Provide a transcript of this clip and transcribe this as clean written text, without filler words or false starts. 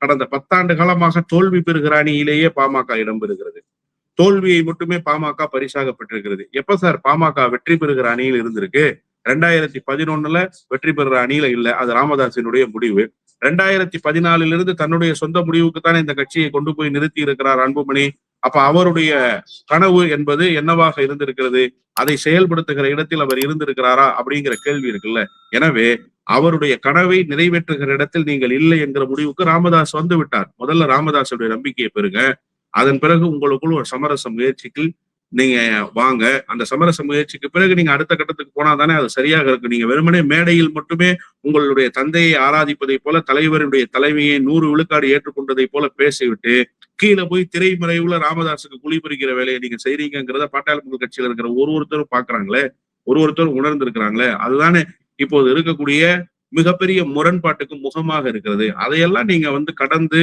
கடந்த 10 காலமாக தோல்வி பெறுகிற அணியிலேயே பாமக இடம்பெறுகிறது. தோல்வியை மட்டுமே பாமக பரிசாக பெற்றிருக்கிறது. எப்ப சார் பாமக வெற்றி பெறுகிற அணியில் இருந்திருக்கு? 2011 வெற்றி பெறுற அணியில இல்ல. அது ராமதாசினுடைய முடிவு. 2014 தன்னுடைய சொந்த முடிவுக்கு தானே இந்த கட்சியை கொண்டு போய் நிறுத்தி இருக்கிறார் அன்புமணி. அப்ப அவருடைய கனவு என்பது என்னவாக இருந்திருக்கிறது? அதை செயல்படுத்துகிற இடத்தில் அவர் இருந்திருக்கிறாரா அப்படிங்கிற கேள்வி இருக்குல்ல. எனவே அவருடைய கனவை நிறைவேற்றுகிற இடத்தில் நீங்கள் இல்லை என்கிற முடிவுக்கு ராமதாஸ் வந்து விட்டார். முதல்ல ராமதாசுடைய நம்பிக்கையை பெறுங்க. அதன் பிறகு உங்களுக்குள் ஒரு சமரச முயற்சிக்கு நீங்க வாங்க. அந்த சமரச முயற்சிக்கு பிறகு நீங்க அடுத்த கட்டத்துக்கு போனா தானே அது சரியாக இருக்கு. நீங்க வெறுமனே மேடையில் மட்டுமே உங்களுடைய தந்தையை ஆராதிப்பதை போல, தலைவருடைய தலைமையை 100 விழுக்காடு ஏற்றுக்கொண்டதை போல பேசிவிட்டு கீழே போய் திரைமறைவுல ராமதாசுக்கு குழி பறிக்கிற வேலையை நீங்க செய்றீங்கிறத பாட்டாளி மக்கள் கட்சியில இருக்கிற ஒருத்தரும் பாக்குறாங்களே, ஒருத்தரும் உணர்ந்திருக்கிறாங்களே. அதுதானே இப்போது இருக்கக்கூடிய மிகப்பெரிய முரண்பாட்டுக்கு முகமாக இருக்கிறது. அதையெல்லாம் நீங்க கடந்து